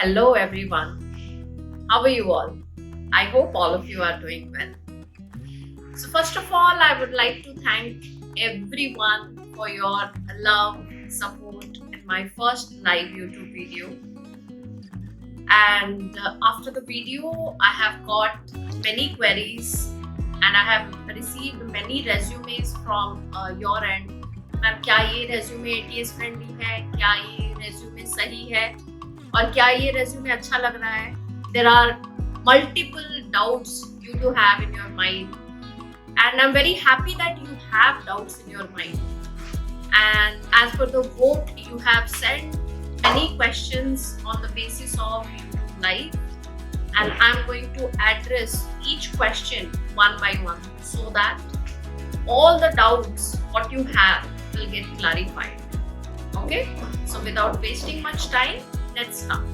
Hello everyone. How are you all? I hope all of you are doing well. So first of all, I would like to thank everyone for your love, support in my first live YouTube video. And after the video, I have got many queries and I have received many resumes from your end. Ma'am क्या ये resume ATS friendly है, क्या ये resume सही है और क्या ये रेज्यूमे अच्छा लग रहा है. There are multiple doubts you do have in your mind and I'm very happy that you have doubts in your mind. And as per the vote, you have sent many questions on the basis of YouTube Live and I'm going to address each question one by one so that all the doubts what you have will get clarified. Okay, so without wasting much time, let's start.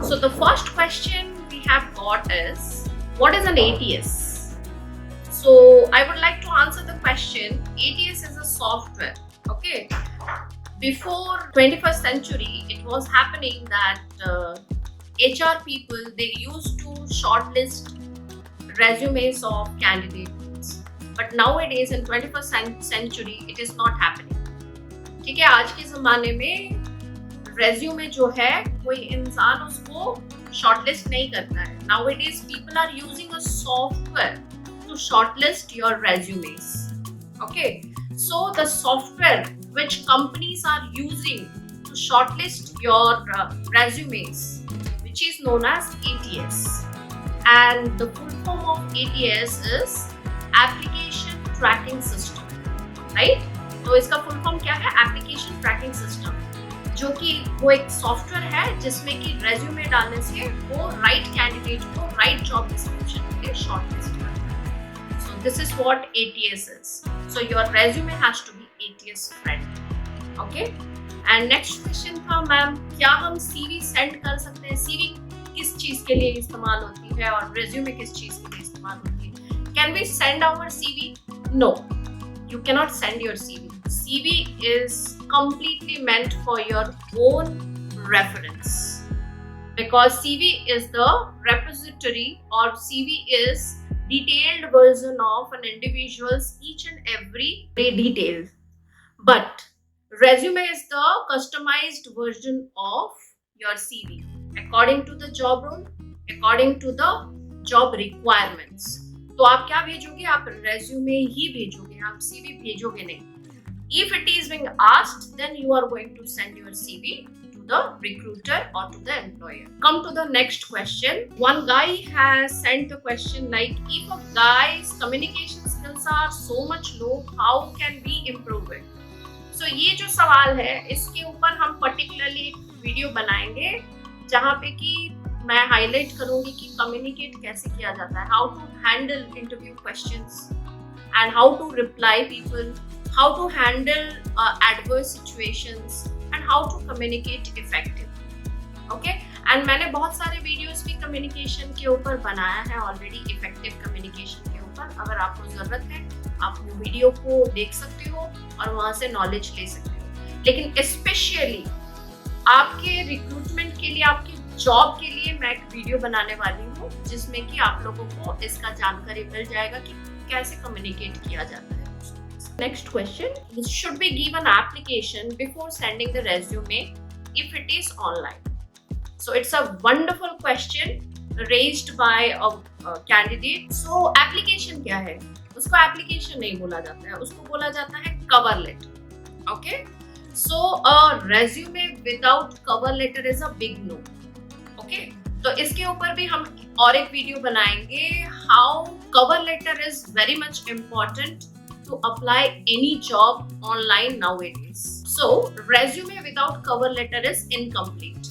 So the first question we have got is, what is an ATS? So I would like to answer the question. ATS is a software. Okay, before 21st century, it was happening that HR people, they used to shortlist resumes of candidates. But nowadays in 21st century, it is not happening. ठीक है, आज के ज़माने में resume जो है कोई इंसान उसको shortlist नहीं करता है. Nowadays people are using a software to shortlist your resumes. Okay, so the software which companies are using to shortlist your resumes, which is known as ATS, and the full form of ATS is application tracking system, right. तो इसका full form क्या है? Application tracking system, जो कि वो एक software है जिसमें कि रेज्यूमे डालने से वो राइट कैंडिडेट को राइट जॉब डिस्क्रिप्शन के लिए शॉर्टलिस्ट करता है. So this is what ATS is. So your resume has to be ATS friendly. Okay, and next question था, मैम क्या हम CV सेंड कर सकते हैं? CV किस चीज के लिए इस्तेमाल होती है और रेज्यूमे किस चीज के लिए इस्तेमाल होती है? Can we send our CV? No, you cannot send your CV. CV is completely meant for your own reference because CV is the repository or CV is detailed version of an individual's each and every detail. But resume is the customized version of your CV according to the job role, according to the job requirements. तो आप क्या भेजोगे? आप resume ही भेजोगे, आप CV भेजोगे नहीं. If it is being asked, then you are going to send your CV to the recruiter or to the employer. Come to the next question. One guy has sent a question like, if a guy's communication skills are so much low, how can we improve it? So ये जो सवाल है, इसके ऊपर हम particularly एक video बनाएंगे जहाँ पे कि मैं हाईलाइट करूंगी कि कम्युनिकेट कैसे किया जाता है, how to handle interview questions and how to reply people, how to handle adverse situations and how to communicate effective. Okay, and मैंने बहुत सारे वीडियोस भी कम्युनिकेशन के ऊपर बनाया है ऑलरेडी, इफेक्टिव कम्युनिकेशन के ऊपर. अगर आपको जरूरत है आप वो वीडियो को देख सकते हो और वहां से नॉलेज ले सकते हो. लेकिन स्पेशली आपके रिक्रूटमेंट के लिए, आपके जॉब के लिए मैं एक वीडियो बनाने वाली हूँ जिसमें कि आप लोगों को इसका जानकारी मिल जाएगा कि कैसे कम्युनिकेट किया जाता है. Next question, should be give an application before sending the resume if it is online? So it's a wonderful question raised bye a candidate. So application क्या है? उसको एप्लीकेशन नहीं बोला जाता है, उसको बोला जाता है cover letter. Okay, so a resume without cover letter is a big no. Okay, तो इसके ऊपर भी हम और एक वीडियो बनाएंगे, how cover letter is very much important to apply any job online nowadays. So resume without cover letter is incomplete.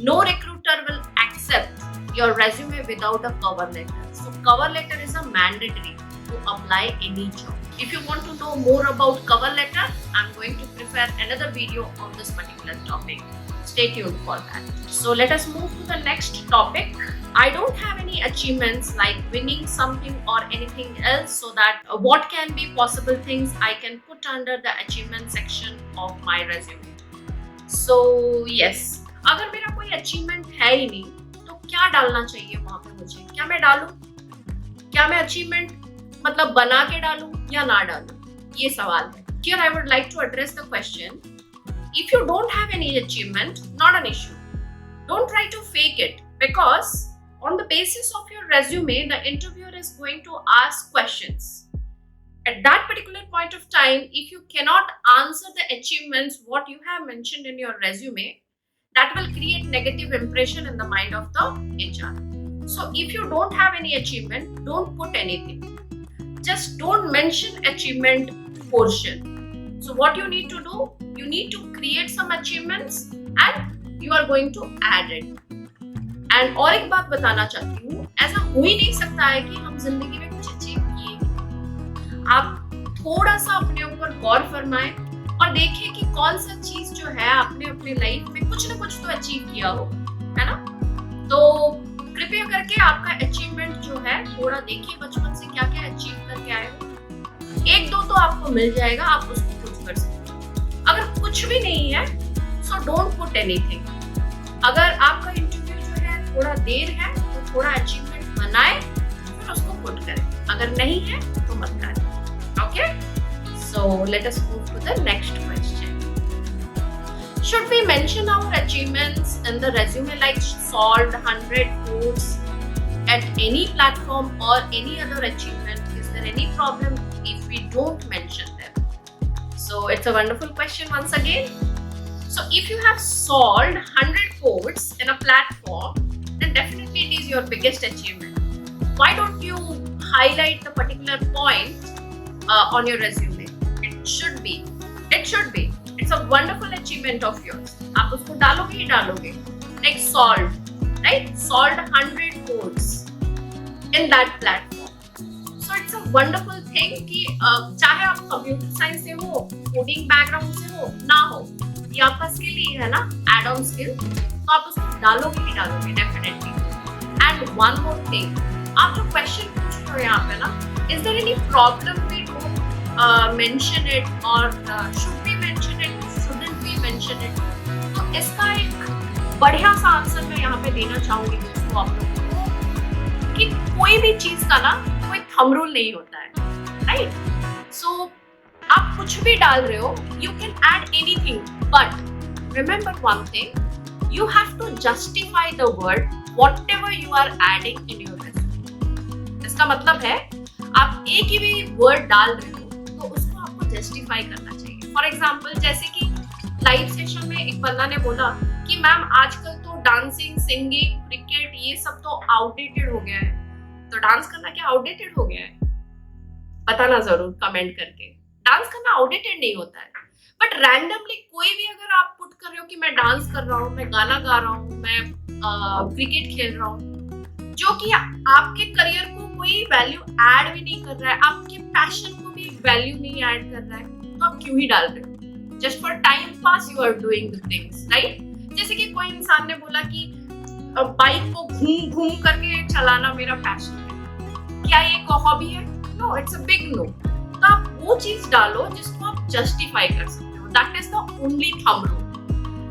No recruiter will accept your resume without a cover letter. So cover letter is a mandatory to apply any job. If you want to know more about cover letter, I'm going to prepare another video on this particular topic. Stay tuned for that. So let us move to the next topic. I don't have any achievements like winning something or anything else, so that what can be possible things I can put under the achievement section of my resume. So yes, अगर मेरा कोई achievement है ही नहीं, तो क्या डालना चाहिए वहां पे मुझे? क्या मैं डालूं? क्या मैं अचीवमेंट मतलब बना के डालूं या ना डालूं? ये सवाल है. Here I would like to address the question. If you don't have any achievement, not an issue. Don't try to fake it, because on the basis of your resume, the interviewer is going to ask questions. At that particular point of time, if you cannot answer the achievements what you have mentioned in your resume, that will create negative impression in the mind of the HR. So if you don't have any achievement, don't put anything. Just don't mention achievement portion. So what you need to do, you need to create some achievements and you are going to add it. And और एक बात बताना चाहती हूँ, ऐसा हो ही नहीं सकता है कि हम जिंदगी में कुछ अचीव किए ही. आप थोड़ा सा अपने ऊपर गौर फरमाएं और देखिए कि कौन सा चीज जो है आपने अपने लाइफ में कुछ ना कुछ तो अचीव किया हो, है ना? तो कृपया करके आपका अचीवमेंट जो है थोड़ा देखिए, बचपन से क्या क्या अचीव करके आए हो. एक दो तो आपको मिल जाएगा, आप उसको पुट कर सकते हो. अगर कुछ भी नहीं है, सो डोंट पुट एनीथिंग. अगर आपका इंटरव्यू जो है थोड़ा देर है तो थोड़ा अचीवमेंट बनाए, फिर उसको पुट करें. अगर नहीं है तो मत करें. Okay, so let us move to the next question. Should we mention our achievements in the resume, like solved 100 codes at any platform or any other achievement? Is there any problem if we don't mention them? So it's a wonderful question once again. So if you have solved 100 codes in a platform, then definitely it is your biggest achievement. Why don't you highlight the particular point on your resume? It should be. It's a wonderful achievement of yours. आप उसको डालोगे ही डालोगे. Like solved, right? Solved 100 codes in that platform. So it's a wonderful thing कि चाहे आप computer science से हो, coding background से हो, ना हो, ये आपका स्किल ही है ना, एड ऑन स्किल, तो आप उसको डालोगे ही डालोगे definitely. And one more thing, आप जो क्वेश्चन पूछ रहे हो यहाँ पे ना, is there any problem we don't mention it, or should we mention it, shouldn't we mention it? तो इसका एक बढ़िया सा आंसर मैं यहाँ पे देना चाहूंगी दोस्तों आप लोगों को, कि कोई भी चीज का ना कोई थंब रूल नहीं होता है, राइट? सो आप कुछ भी डाल रहे हो, you can add anything, but remember one thing, you have to justify the word whatever you are adding in your resume. इसका मतलब है आप एक ही भी वर्ड डाल रहे हो तो उसको आपको जस्टिफाई करना चाहिए. फॉर एग्जाम्पल, जैसे कि लाइव सेशन में एक बंदा ने बोला कि मैम आजकल तो डांसिंग, सिंगिंग, क्रिकेट ये सब तो आउटडेटेड हो गया है. तो डांस करना क्या आउटडेटेड हो गया है? बताना जरूर कमेंट करके. डांस करना आउटडेटेड नहीं होता है, बट रैंडमली कोई भी अगर आप पुट कर रहे हो कि मैं डांस कर रहा हूँ, मैं गाना गा रहा हूँ, मैं क्रिकेट खेल रहा हूँ, जो कि आपके करियर को कोई वैल्यू ऐड भी नहीं कर रहा है, आपके पैशन को भी वैल्यू नहीं ऐड कर रहा है, तो आप क्यों ही डाल रहे हो? Just for time pass you are doing the things, right? जैसे कि कोई इंसान ने बोला कि बाइक को घूम घूम करके चलाना मेरा पैशन है, क्या ये एक हॉबी है? No, it's a big no. तो आप वो चीज डालो जिसको आप जस्टिफाई कर सकते हो. That is the only thumb rule.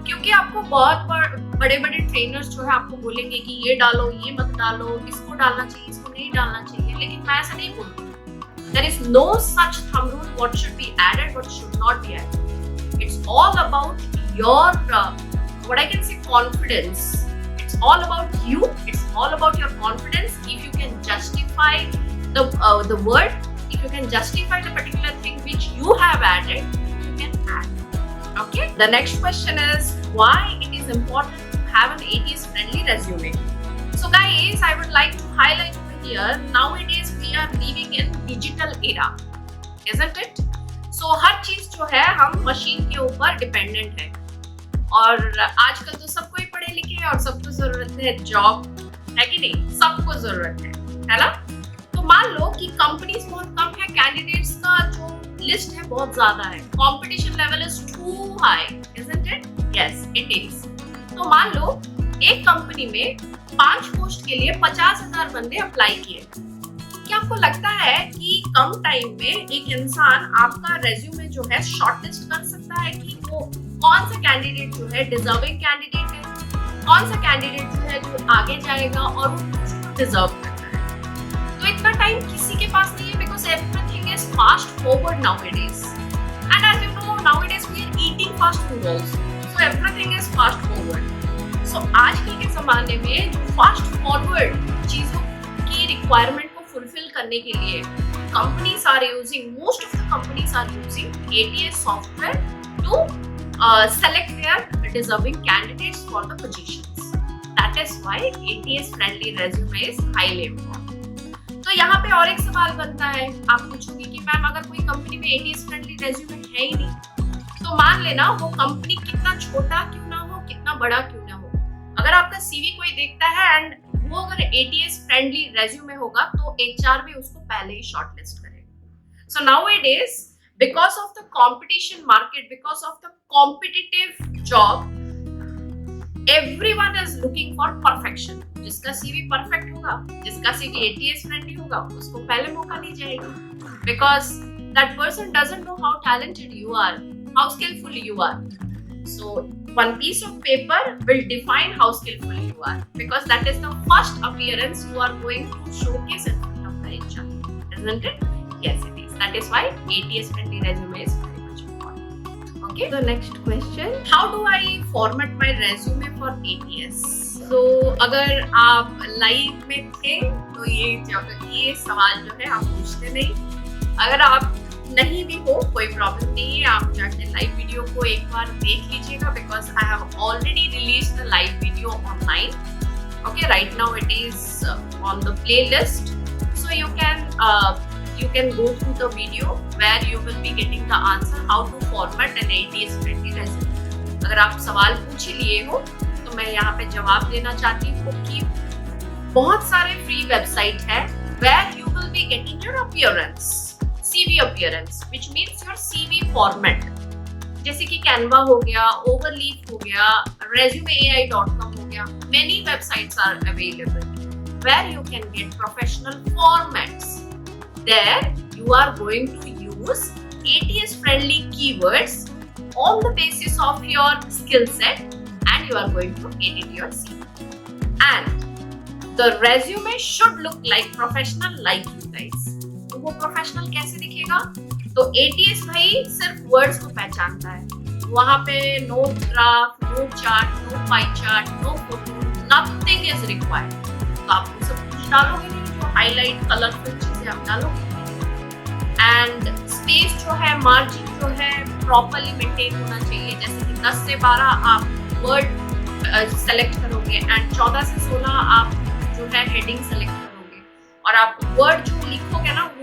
क्योंकि आपको बहुत बड़े बड़े ट्रेनर्स जो है आपको बोलेंगे कि ये डालो, ये मत डालो, इसको डालना चाहिए, इसको नहीं डालना चाहिए, लेकिन मैं ऐसा नहीं बोलूँगी. There is no such thumb rule what should be added, what should not be added. It's all about your what I can say confidence. It's all about you. It's all about your confidence. If you can justify the word, if you can justify the particular thing which you have added, you can add. Okay. The next question is why it is important to have an ATS friendly resume. So guys, I would like to highlight over here, nowadays we are living in digital era, isn't it? So हर चीज जो है हम machine के ऊपर dependent है, और आजकल तो सबको ही पढ़े लिखे हैं और सबको जरूरत है जॉब, है कि नहीं? सबको जरूरत है ना? तो मान लो कि कंपनीज बहुत कम है, कैंडिडेट्स का जो लिस्ट है बहुत ज्यादा है, competition level is too high, isn't it? Yes, it is. तो मान लो एक कंपनी में 5 पोस्ट के लिए 50,000 बंदे अप्लाई किए. क्या आपको लगता है कि कम टाइम में एक इंसान आपका रेज्यूमे जो है शॉर्टलिस्ट कर सकता है कि वो कौन सा कैंडिडेट जो है डिजर्विंग कैंडिडेट है? कौन सा कैंडिडेट जो है जो आगे जाएगा और वो डिजर्व करता है। तो इतना टाइम किसी के पास नहीं है, because everything is fast forward nowadays, and as you know nowadays we are eating fast food also, so everything is fast forward. So आजकल के जमाने में जो फास्ट फॉरवर्ड चीजों की रिक्वायरमेंट को फुलफिल करने के लिए companies are using, most of the companies are using ATS software to select their deserving candidates for the positions. That is why ATS friendly resume is highly important. तो यहाँ पे और एक सवाल बनता है, आप पूछोगे कि मैम अगर कोई कंपनी में ATS friendly resume है ही नहीं, तो मान लेना वो कंपनी कितना छोटा क्यों ना हो, कितना बड़ा क्यों ना हो, अगर आपका CV कोई देखता है एंड वो अगर ATS फ्रेंडली रेज्यूमे होगा तो HR भी उसको पहले ही शॉर्टलिस्ट करेगा। So nowadays because of the competition market, because of the competitive job, everyone is looking for perfection. जिसका CV परफेक्ट होगा, जिसका CV ATS फ्रेंडली होगा, उसको पहले मौका दी जाएगी, because that person doesn't know how talented you are, how skilful you are. So one piece of paper will define how skillful you are, because that is the first appearance you are going to showcase in front of the HR, isn't it? Yes, it is. That is why ATS friendly resume is very much important. Okay. The next question: how do I format my resume for ATS? So अगर आप live में थे तो ये सवाल जो है आप पूछते नहीं। अगर आप नहीं भी हो कोई प्रॉब्लम नहीं है, आप जाके लाइव वीडियो को एक बार देख लीजिएगा, because I have already release the live video online. Okay, right now it is on the playlist, so you can go through the video where you will be getting the answer how to format an ATS friendly resume. अगर आप सवाल पूछ लिए हो तो मैं यहाँ पे जवाब देना चाहती हूँ कि बहुत सारे फ्री वेबसाइट है where you will be getting your appearance, CV appearance, which means your CV format, जैसे कि Canva हो गया, Overleaf हो गया, resumeai.com हो गया, many websites are available where you can get professional formats. There you are going to use ATS friendly keywords on the basis of your skill set, and you are going to edit your CV. And the resume should look like professional like you guys. वो professional कैसे दिखेगा? तो ATS भाई सिर्फ words को पहचानता है, वहाँ पे no graph, no chart, no pie chart, no photo, nothing is required. तो आप वो सब कुछ डालोगे नहीं, जो हाईलाइट कलरफुल चीजें आप डालोगे, एंड स्पेस जो है, मार्जिन जो है प्रॉपर्ली मेंटेन होना चाहिए। जैसे कि 10 से 12 आप वर्ड सेलेक्ट करोगे एंड 14 से 16 आप जो है हेडिंग सेलेक्ट करोगे, और आप वर्ड जो लिखोगे ना वो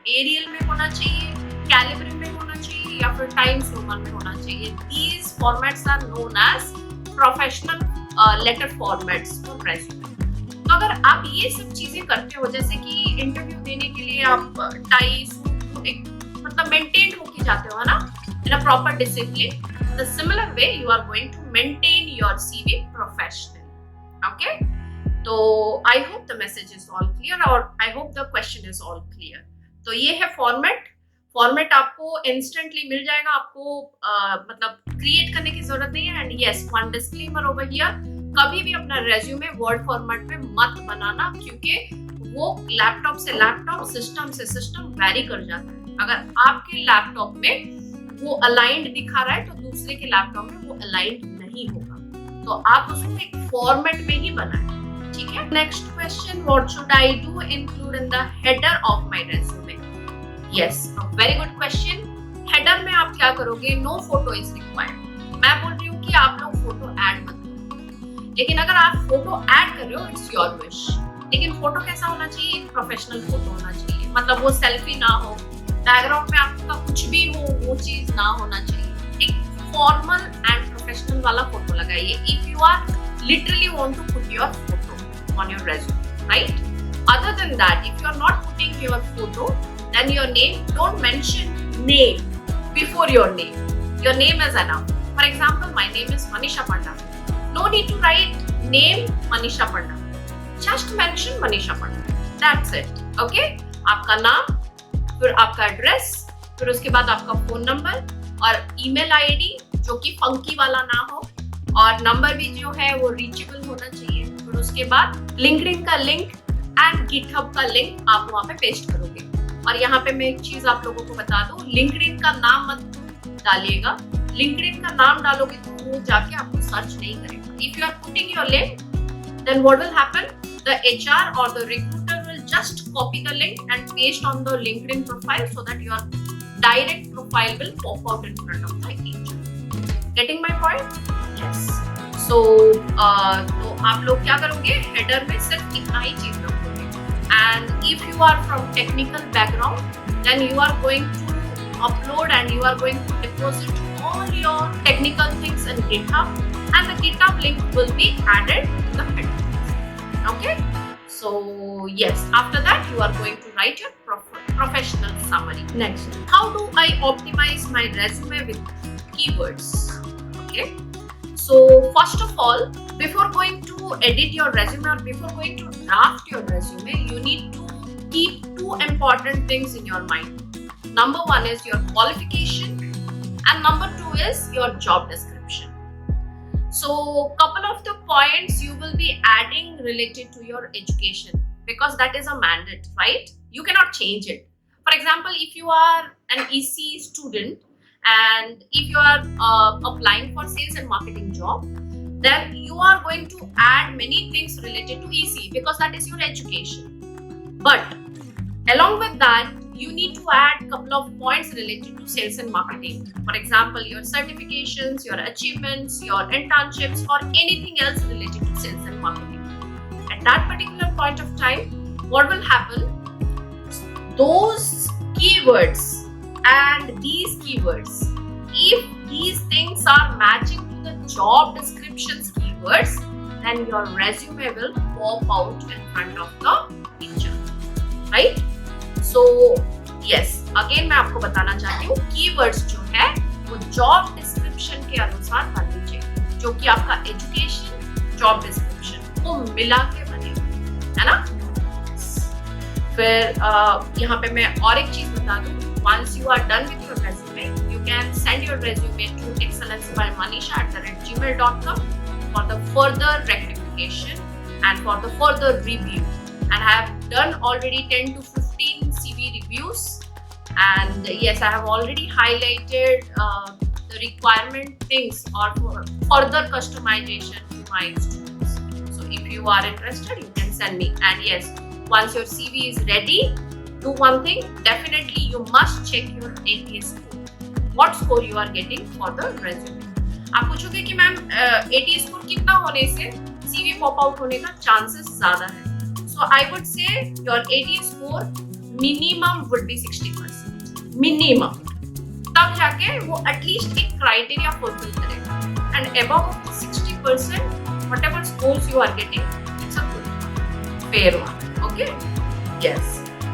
एरियल में होना चाहिए, कैलिब्री में होना चाहिए, या फिर टाइम्स रोमन में होना चाहिए। These formats are known as professional letter formats for resume। तो अगर आप ये सब चीजें करते हो, जैसे कि इंटरव्यू देने के लिए आप टाई सूट एक मतलब मेंटेन होके जाते हो, है ना, in a proper discipline, the similar way you are going to maintain your CV professionally. Okay? तो I hope the message is all clear, और I hope the question is all clear. तो ये है फॉर्मेट आपको instantly मिल जाएगा, आपको मतलब create करने की जरूरत नहीं है। And yes, one disclaimer over here, कभी भी अपना रेज्यूमे वर्ड फॉर्मेट में मत बनाना, क्योंकि वो लैपटॉप से लैपटॉप, सिस्टम से सिस्टम वेरी कर जाता है। अगर आपके लैपटॉप में वो अलाइंड दिखा रहा है तो दूसरे के लैपटॉप में वो अलाइंड नहीं होगा, तो आप उसको एक फॉर्मेट में ही बनाएं, ठीक है। Next question, what should I do include in the header of my resume? Yes, a very good question. Header में आप क्या करोगे? No photo is required. मैं बोल रही हूँ कि आप लोग फोटो ऐड मत करो, लेकिन अगर आप फोटो ऐड कर रहे हो इट्स योर विश, लेकिन फोटो कैसा होना चाहिए? एक प्रोफेशनल फोटो होना चाहिए, मतलब वो सेल्फी ना हो, बैकग्राउंड में आपका कुछ भी हो वो चीज ना होना चाहिए। एक फॉर्मल एंड प्रोफेशनल वाला फोटो लगाइए if you are literally want to put your photo on your resume, right? Other than that, if you are not putting your photo, then your name, don't mention name before your name. Your name is enough. For example, my name is Manisha Panda. No need to write name Manisha Panda. Just mention Manisha Panda. That's it. Okay? आपका नाम, फिर आपका address, फिर उसके बाद आपका phone number और email ID जो कि फंकी वाला ना हो, और नंबर भी जो है वो रीचेबल होना चाहिए। फिर उसके बाद लिंक्डइन का लिंक एंड गिटहब का लिंक आप वहाँ पे पेस्ट करोगे। और यहाँ पे मैं एक चीज आप लोगों को बता दूं, लिंक्डइन का नाम मत डालिएगा। लिंक्डइन का नाम डालोगे तो वो जाके आपको सर्च नहीं करेगा। If you are putting your link, then what will happen? The HR or the recruiter will just copy the link and paste on the LinkedIn profile so that your direct profile will pop out in front of the HR. Getting my point? Yes. So तो आप लोग क्या करोगे? Header में सिर्फ इतना ही चीज रखोगे। And if you are from technical background, then you are going to upload and you are going to deposit all your technical things in GitHub, and the GitHub link will be added to the header. Okay, so yes, after that you are going to write your professional summary. Next, how do I optimize my resume with keywords? Okay, so first of all, before going to edit your resume or before going to draft your resume, you need to keep two important things in your mind. Number one is your qualification and number two is your job description. So couple of the points you will be adding related to your education, because that is a mandate, right? You cannot change it. For example, if you are an EC student and if you are applying for sales and marketing job, then you are going to add many things related to EC because that is your education. But along with that, you need to add a couple of points related to sales and marketing. For example, your certifications, your achievements, your internships, or anything else related to sales and marketing. At that particular point of time, what will happen? Those keywords and these keywords, if these things are matching to the job descriptions keywords, then your resume will pop out in front of the HR, right? So yes, again मैं आपको बताना चाहती हूँ, keywords जो है वो job description के अनुसार बननी चाहिए, जो कि आपका education, job description को मिला के बने, है ना? फिर यहाँ पे मैं और एक चीज बता दूँ, once you are done with your resume, you can send your resume to excellencebymanisha@gmail.com for the further rectification and for the further review. And I have done already 10 to 15 CV reviews, and yes, I have already highlighted the requirement things or for further customization to my students. So if you are interested, you can send me. And yes, once your CV is ready, do one thing, definitely you must check your ATS score. What score you are getting for the resume? आप पूछोगे कि ma'am ATS score कितना होने से CV pop out होने का chances ज़्यादा है? So I would say your ATS score minimum would be 60%. Minimum. तब जाके वो एटलीस्ट एक क्राइटेरिया फुलफिल करेगा, and above 60% whatever scores you are getting, it's a good fair one. Okay, yes,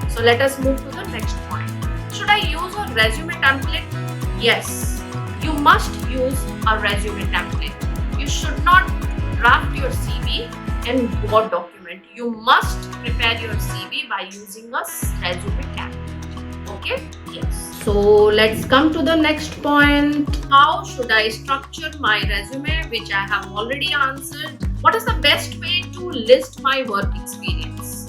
so let us move to the next point. Should I use a resume template? Yes, you must use a resume template. You should not draft your CV in Word document. You must prepare your CV by using a resume template. Okay, yes. So let's come to the next point. How should I structure my resume, which I have already answered. What is the best way to list my work experience?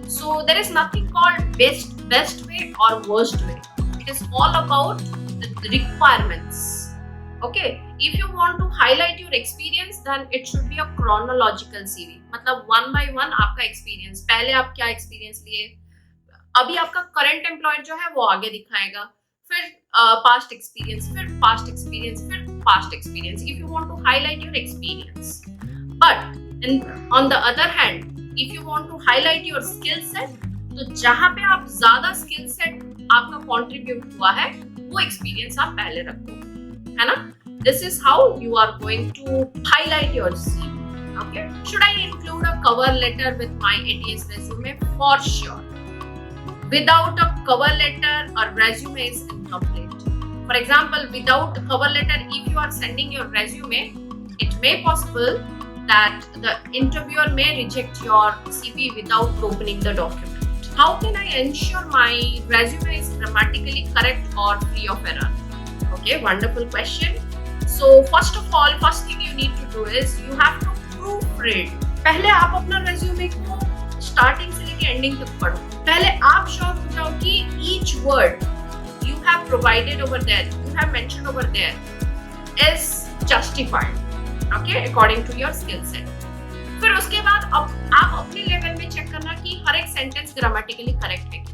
So there is nothing called best way or worst way. It is all about the requirements. Okay, if you want to highlight your experience, then it should be a chronological CV. मतलब one by one आपका experience, पहले आप क्या experience लिए, अभी आपका current employer जो है वो आगे दिखाएगा, फिर past experience, फिर past experience, फिर past experience. If you want to highlight your experience, but on the other hand, if you want to highlight your skill set, तो जहाँ पे आप ज़्यादा skill set आपका contribute हुआ है, वो experience आप पहले रखो, है ना? This is how you are going to highlight your CV. Okay. Should I include a cover letter with my ATS resume? For sure. Without a cover letter, a resume is incomplete. For example, without a cover letter, if you are sending your resume, it may possible that the interviewer may reject your CV without opening the document. How can I ensure my resume is grammatically correct or free of error? Okay, wonderful question. So first of all, first thing you need to do is you have to proofread. पहले आप अपना resume को starting से लेके ending तक पढ़ो. पहले आप श्योर हो जाओ कि each word you have provided over there, you have mentioned over there is justified, okay, according to your skill set. फिर उसके बाद अब आप अपने लेवल में चेक करना कि हर एक सेंटेंस ग्रामेटिकली करेक्ट है.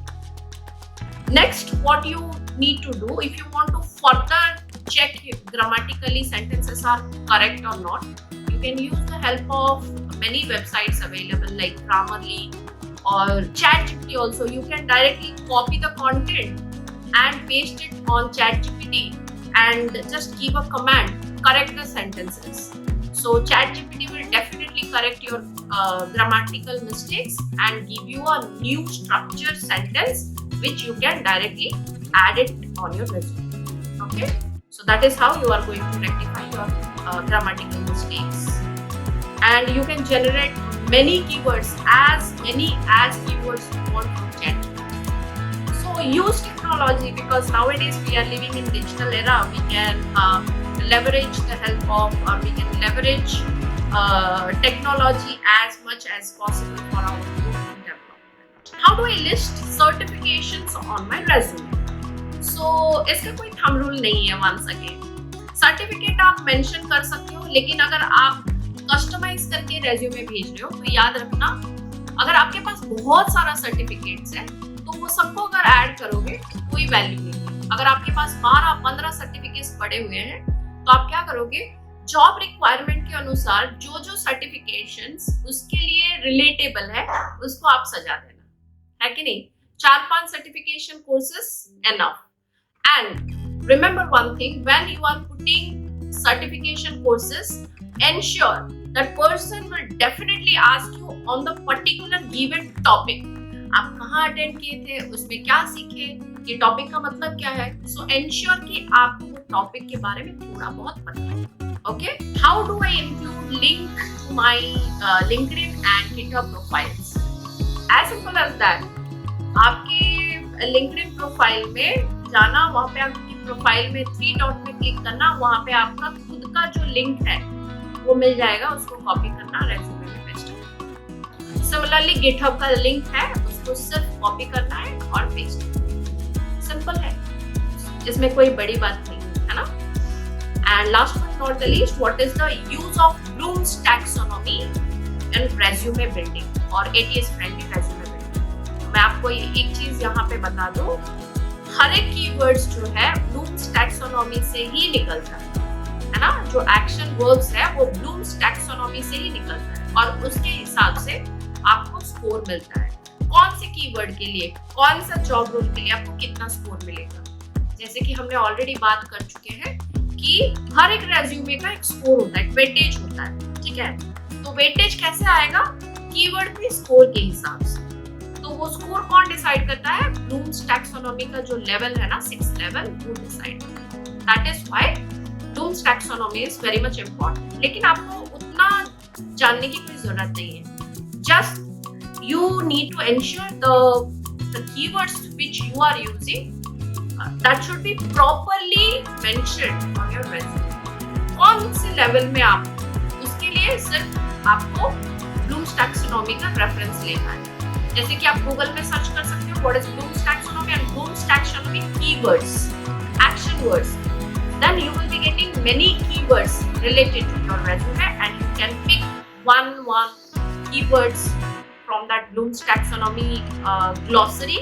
Next, what you need to do if you want to further check if grammatically sentences are correct or not, you can use the help of many websites available like Grammarly or ChatGPT also. You can directly copy the content and paste it on ChatGPT and just give a command, correct the sentences. So ChatGPT will definitely correct your grammatical mistakes and give you a new structured sentence which you can directly add it on your resume. Okay, so that is how you are going to rectify your grammatical mistakes. And you can generate many keywords, as many as keywords you want from ChatGPT. So use technology, because nowadays we are living in digital era. We can leverage the help of, or we can leverage technology as much as possible for our own development. How do I list certifications on my resume? So इसका कोई thumb rule नहीं है. once again, certificate आप mention कर सकते हो, लेकिन अगर आप कस्टमाइज करके रेज्यूमे भेज रहे हो तो याद रखना, अगर आपके पास बहुत सारा सर्टिफिकेट्स है तो वो सबको अगर ऐड करोगे तो कोई वैल्यू नहीं है. अगर आपके पास 12-15 सर्टिफिकेट्स पड़े हुए हैं तो आप क्या करोगे, जॉब रिक्वायरमेंट के अनुसार जो जो सर्टिफिकेशंस उसके लिए रिलेटेबल है उसको आप सजा देना, है कि नहीं. 4-5 certification courses enough. And remember one thing, when you are putting certification courses, ensure that person will definitely ask you on the particular given topic. आप कहाँ अटेंड किए थे, उसमें क्या सीखे, ये टॉपिक का मतलब क्या है. So ensure कि आपको वो टॉपिक के बारे में थोड़ा बहुत पता है. Okay? How do I include link to my LinkedIn and GitHub profiles? As simple as that. आपके LinkedIn प्रोफाइल में जाना, वहाँ पे आपकी प्रोफाइल में 3 डॉट में क्लिक करना, वहाँ पे आपका खुद का जो लिंक है वो मिल जाएगा, उसको कॉपी करना, रेज्यूमे में पेस्ट करना. सिमिलरली गिटहब का लिंक है, उसको सिर्फ कॉपी करना है और पेस्ट करना. सिंपल है, इसमें कोई बड़ी बात नहीं है ना. And last but not the least, what is the use of Bloom's taxonomy in resume building और ATS फ्रेंडली रेज्यूमे बिल्डिंग. मैं आपको एक चीज यहाँ पे बता दूं, हर एक कीवर्ड्स जो है ब्लूम्स टैक्सोनॉमी से ही निकलता है ना. जो एक्शन वर्ब्स है वो ब्लूम्स टैक्सोनॉमी से ही निकलता है और उसके हिसाब से आपको स्कोर मिलता है. कौन से कीवर्ड के लिए, कौन सा जॉब रोल के लिए आपको कितना स्कोर मिलेगा. जैसे कि हमने ऑलरेडी बात कर चुके हैं कि हर एक रेज्यूमे का एक स्कोर होता है, वेटेज होता है, ठीक है. तो वेटेज कैसे आएगा, कीवर्ड के स्कोर के हिसाब से. तो वो स्कोर कौन डिसाइड करता है, ब्लूम्स टैक्सोनॉमी का जो लेवल है ना, 6th लेवल, वो डिसाइड करता है. That is why Bloom's taxonomy is very much important. लेकिन आपको उतना जानने की कोई जरूरत नहीं है. Just you need to ensure the keywords which you are using that should be properly mentioned on your resume. कौन से लेवल में आप, उसके लिए सिर्फ आपको ब्लूम्स टैक्सोनॉमी का रेफरेंस लेना है. जैसे कि आप गूगल में सर्च कर सकते हो what is Bloom's taxonomy and Bloom's taxonomy keywords, action words. Then you will be getting many keywords related to your resume and you can pick one keywords from that Bloom's taxonomy glossary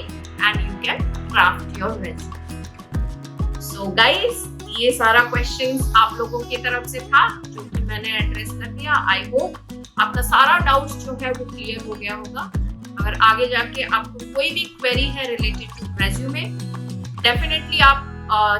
and you can craft your resume. So guys, ये सारा questions आप लोगों की तरफ से था जो कि मैंने एड्रेस कर दिया. I hope आपका सारा डाउट्स जो है वो क्लियर हो गया होगा. अगर आगे जाके आपको कोई भी क्वेरी है रिलेटेड टू रेज्यूमे, डेफिनेटली आप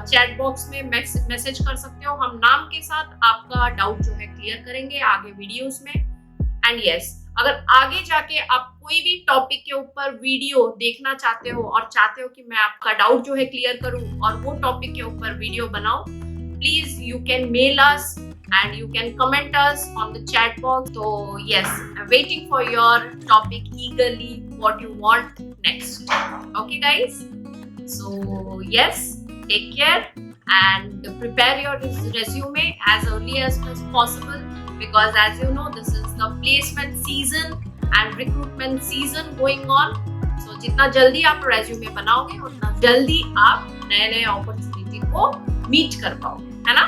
चैट बॉक्स में मैसेज कर सकते हो. हम नाम के साथ आपका डाउट जो है क्लियर करेंगे आगे वीडियोस में. एंड यस, अगर आगे जाके आप कोई भी टॉपिक के ऊपर वीडियो देखना चाहते हो और चाहते हो कि मैं आपका डाउट जो है क्लियर करूं और वो टॉपिक के ऊपर वीडियो बनाऊं, please you can mail us and you can comment us on the chat box. So yes, I'm waiting for your topic eagerly, what you want next. Okay guys, so yes, take care and prepare your resume as early as possible, because as you know this is the placement season and recruitment season going on. So जितना जल्दी आप resume बनाओगे उतना जल्दी आप नए नए opportunity को meet कर पाओगे, है ना?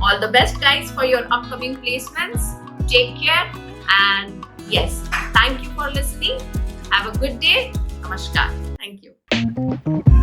All the best guys for your upcoming placements. Take care and yes, thank you for listening. Have a good day. Namaskar. Thank you.